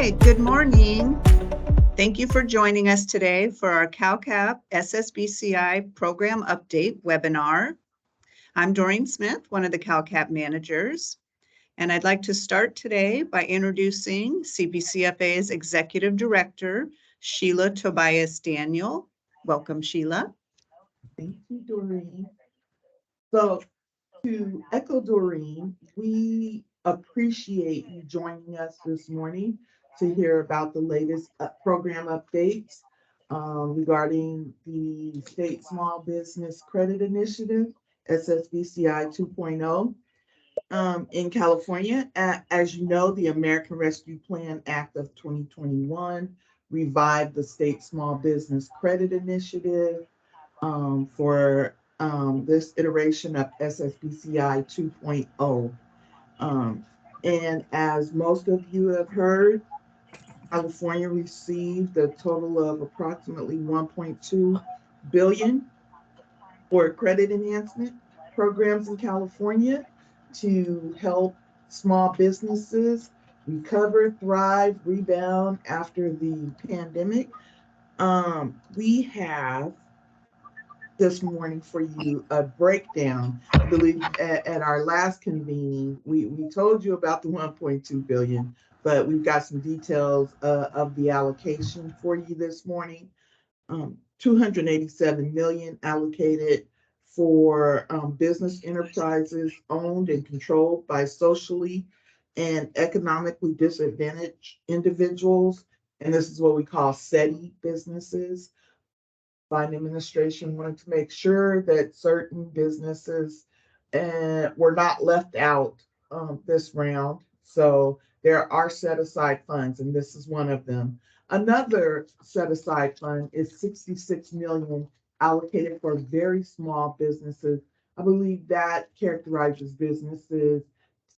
Okay, good morning. Thank you for joining us today for our CalCAP SSBCI program update webinar. I'm Doreen Smith, one of the CalCAP managers, and I'd like to start today by introducing CPCFA's Executive Director, Sheila Tobias Daniel. Welcome, Sheila. Thank you, Doreen. So to echo Doreen, we appreciate you joining us this morning to hear about the latest program updates regarding the State Small Business Credit Initiative, SSBCI 2.0. In California. As you know, the American Rescue Plan Act of 2021 revived the State Small Business Credit Initiative for this iteration of SSBCI 2.0. And as most of you have heard, California received a total of approximately 1.2 billion for credit enhancement programs in California to help small businesses recover, thrive, rebound after the pandemic. We have this morning for you a breakdown. I believe at our last convening, we told you about the 1.2 billion, but we've got some details of the allocation for you this morning. 287 million allocated for business enterprises owned and controlled by socially and economically disadvantaged individuals. And this is what we call SETI businesses. Biden administration wanted to make sure that certain businesses were not left out this round. So there are set aside funds, and this is one of them. Another set aside fund is 66 million allocated for very small businesses. I believe that characterizes businesses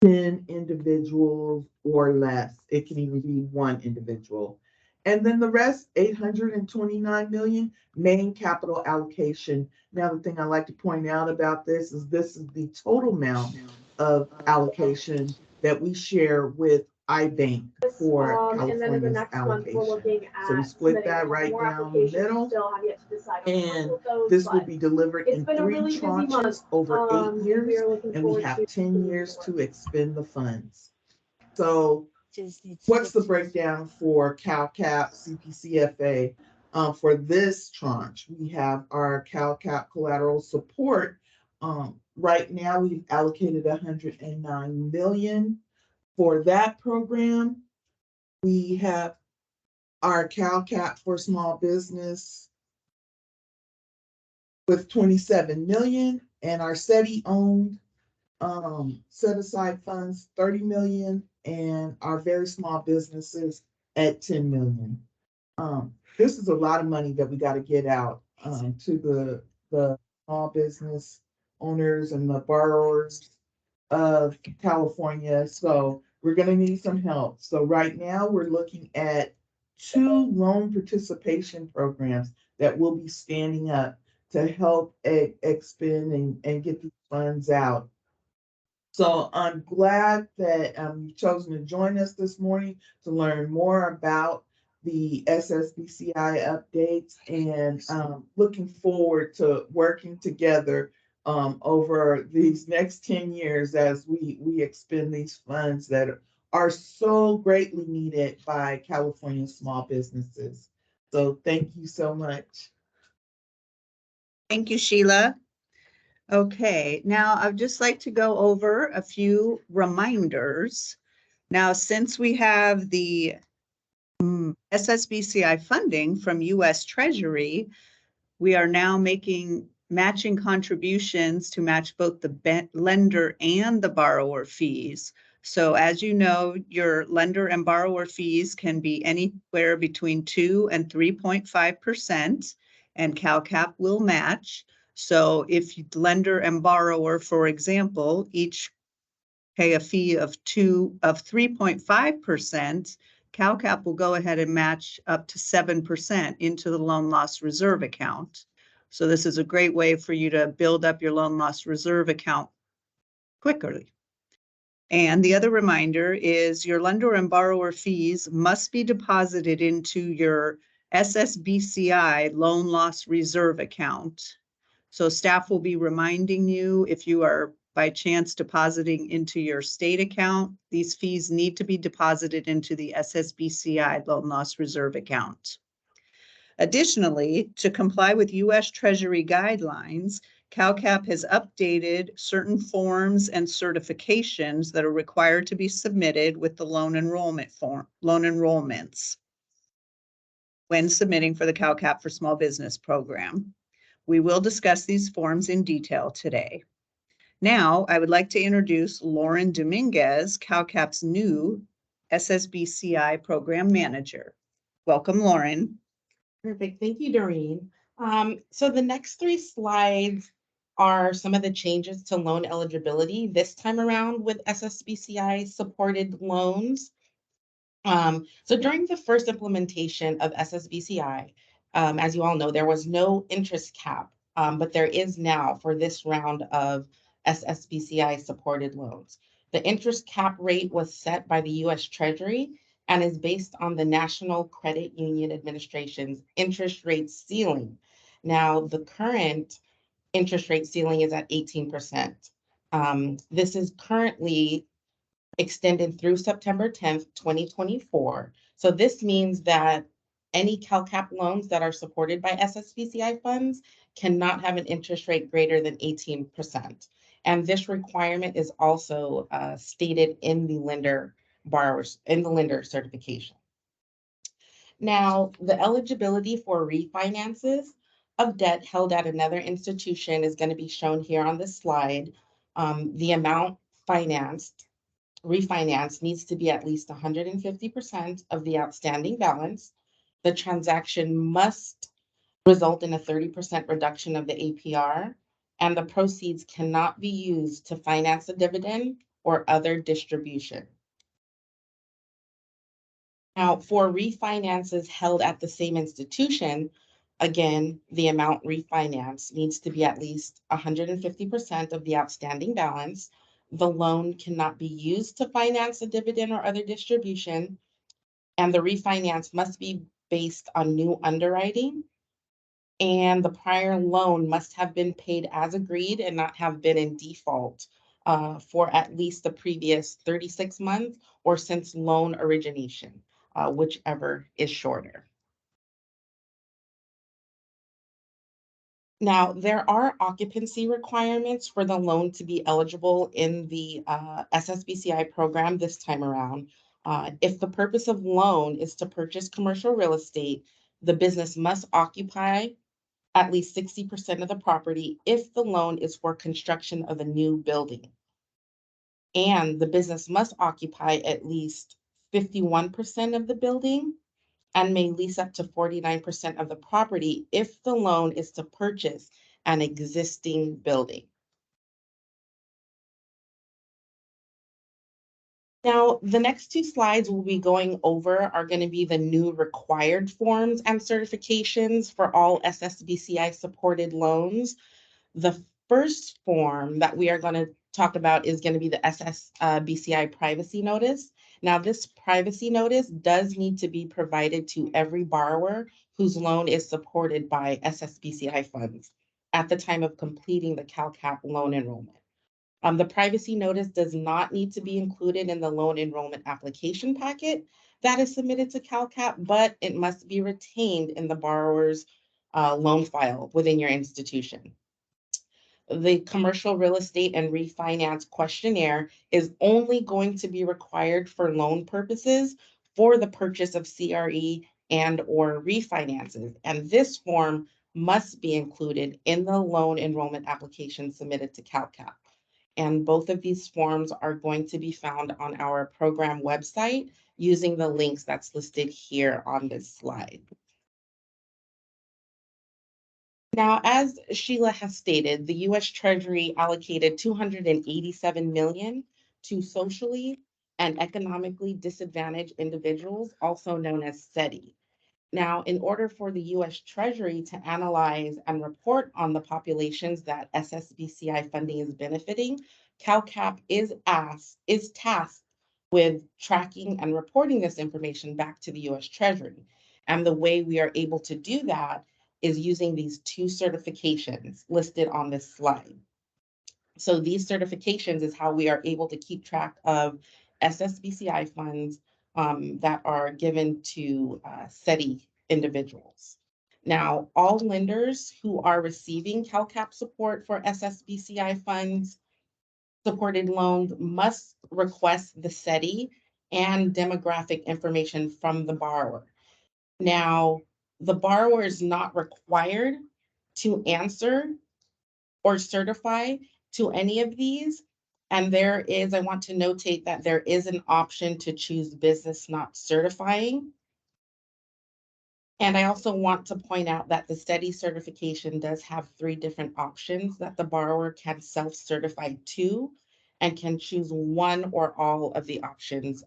10 individuals or less. It can even be one individual. And then the rest, 829 million, main capital allocation. Now, the thing I like to point out about this is the total amount of allocation that we share with iBank for California's allocation. So we split that right down the middle, and this will be delivered in 3 tranches over 8 years, and we have 10 years to expend the funds. So what's the breakdown for CalCAP CPCFA? For this tranche, we have our CalCAP collateral support. Right now, we've allocated 109 million for that program. We have our CalCAP for small business with 27 million, and our SETI owned set aside funds 30 million, and our very small businesses at 10 million. This is a lot of money that we got to get out to the small business owners and the borrowers of California. So we're going to need some help. So right now we're looking at 2 loan participation programs that will be standing up to help expend and get these funds out. So I'm glad that you've chosen to join us this morning to learn more about the SSBCI updates, and looking forward to working together over these next 10 years as we expend these funds that are so greatly needed by California small businesses. So thank you so much. Thank you, Sheila. Okay, now I'd just like to go over a few reminders. Now, since we have the SSBCI funding from U.S. Treasury, we are now making matching contributions to match both the lender and the borrower fees. So as you know, your lender and borrower fees can be anywhere between 2 and 3.5%, and CalCAP will match. So if lender and borrower, for example, each pay a fee of 3.5%, CalCAP will go ahead and match up to 7% into the loan loss reserve account. So this is a great way for you to build up your loan loss reserve account quickly. And the other reminder is your lender and borrower fees must be deposited into your SSBCI loan loss reserve account. So staff will be reminding you if you are by chance depositing into your state account, these fees need to be deposited into the SSBCI loan loss reserve account. Additionally, to comply with U.S. Treasury guidelines, CalCAP has updated certain forms and certifications that are required to be submitted with the loan enrollments when submitting for the CalCAP for Small Business program. We will discuss these forms in detail today. Now, I would like to introduce Lauren Dominguez, CalCAP's new SSBCI program manager. Welcome, Lauren. Perfect. Thank you, Doreen. So the next 3 slides are some of the changes to loan eligibility this time around with SSBCI supported loans. So during the first implementation of SSBCI, as you all know, there was no interest cap, but there is now for this round of SSBCI supported loans. The interest cap rate was set by the US Treasury and is based on the National Credit Union Administration's interest rate ceiling. Now, the current interest rate ceiling is at 18%. This is currently extended through September 10th, 2024. So this means that any CalCAP loans that are supported by SSBCI funds cannot have an interest rate greater than 18%. And this requirement is also stated in the lender certification. Now, the eligibility for refinances of debt held at another institution is going to be shown here on this slide. The amount refinance needs to be at least 150% of the outstanding balance. The transaction must result in a 30% reduction of the APR, and the proceeds cannot be used to finance a dividend or other distribution. Now, for refinances held at the same institution, again, the amount refinanced needs to be at least 150% of the outstanding balance. The loan cannot be used to finance a dividend or other distribution, and the refinance must be based on new underwriting, and the prior loan must have been paid as agreed and not have been in default for at least the previous 36 months or since loan origination, whichever is shorter. Now, there are occupancy requirements for the loan to be eligible in the SSBCI program this time around. If the purpose of loan is to purchase commercial real estate, the business must occupy at least 60% of the property if the loan is for construction of a new building. And the business must occupy at least 51% of the building and may lease up to 49% of the property if the loan is to purchase an existing building. Now, the next 2 slides we'll be going over are going to be the new required forms and certifications for all SSBCI supported loans. The first form that we are going to talk about is going to be the SSBCI privacy notice. Now, this privacy notice does need to be provided to every borrower whose loan is supported by SSBCI funds at the time of completing the CalCAP loan enrollment. The privacy notice does not need to be included in the loan enrollment application packet that is submitted to CalCAP, but it must be retained in the borrower's loan file within your institution. The commercial real estate and refinance questionnaire is only going to be required for loan purposes for the purchase of CRE and or refinances. And this form must be included in the loan enrollment application submitted to CalCAP. And both of these forms are going to be found on our program website using the links that's listed here on this slide. Now, as Sheila has stated, the U.S. Treasury allocated $287 million to socially and economically disadvantaged individuals, also known as SETI. Now, in order for the U.S. Treasury to analyze and report on the populations that SSBCI funding is benefiting, CalCAP is tasked with tracking and reporting this information back to the US Treasury. And the way we are able to do that is using these two certifications listed on this slide. So these certifications is how we are able to keep track of SSBCI funds that are given to SETI individuals. Now, all lenders who are receiving CalCAP support for SSBCI funds supported loans must request the SETI and demographic information from the borrower. Now, the borrower is not required to answer or certify to any of these. And I want to notate that there is an option to choose business not certifying. And I also want to point out that the SETI certification does have 3 different options that the borrower can self-certify to and can choose one or all of the options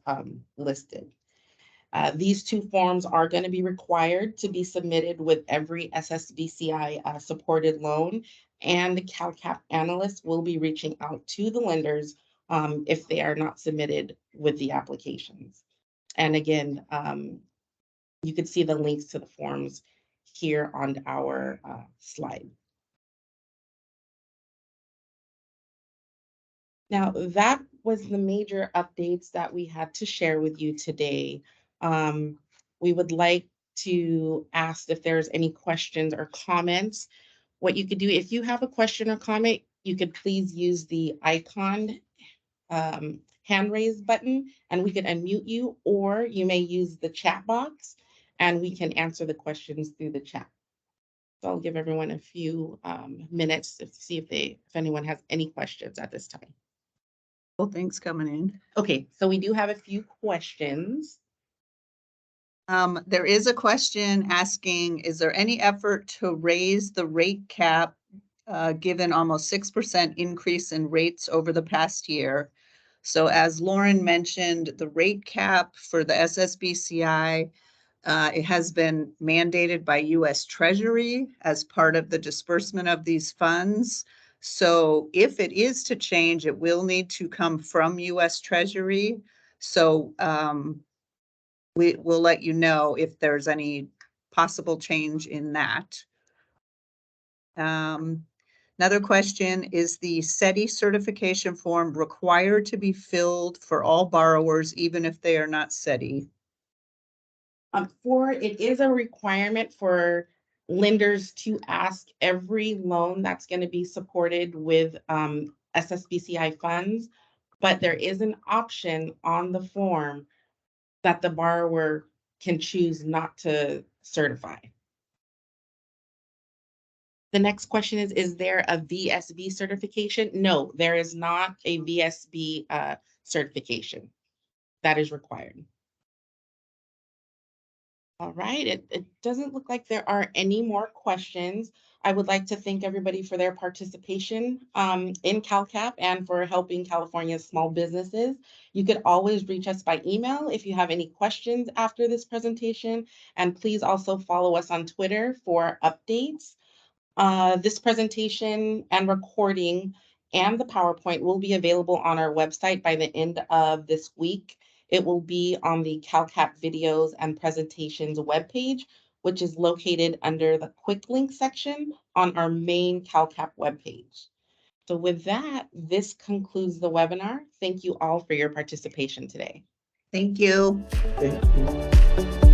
listed. These 2 forms are going to be required to be submitted with every SSBCI supported loan, and the CalCAP analyst will be reaching out to the lenders if they are not submitted with the applications. And again, you can see the links to the forms here on our slide. Now, that was the major updates that we had to share with you today. We would like to ask if there's any questions or comments. What you could do, if you have a question or comment, you could please use the icon hand raise button and we can unmute you, or you may use the chat box and we can answer the questions through the chat. So I'll give everyone a few minutes to see if anyone has any questions at this time. Well, thanks coming in. Okay, so we do have a few questions. There is a question asking, is there any effort to raise the rate cap given almost 6% increase in rates over the past year? So as Lauren mentioned, the rate cap for the SSBCI, it has been mandated by US Treasury as part of the disbursement of these funds. So if it is to change, it will need to come from US Treasury. So we will let you know if there's any possible change in that. Another question, is the SETI certification form required to be filled for all borrowers, even if they are not SETI? It is a requirement for lenders to ask every loan that's going to be supported with SSBCI funds, but there is an option on the form that the borrower can choose not to certify. The next question is there a VSB certification? No, there is not a VSB certification that is required. All right, it doesn't look like there are any more questions. I would like to thank everybody for their participation in CalCAP and for helping California's small businesses. You could always reach us by email if you have any questions after this presentation, and please also follow us on Twitter for updates. This presentation and recording and the PowerPoint will be available on our website by the end of this week. It will be on the CalCAP videos and presentations webpage, which is located under the quick link section on our main CalCAP webpage. So with that, this concludes the webinar. Thank you all for your participation today. Thank you. Thank you.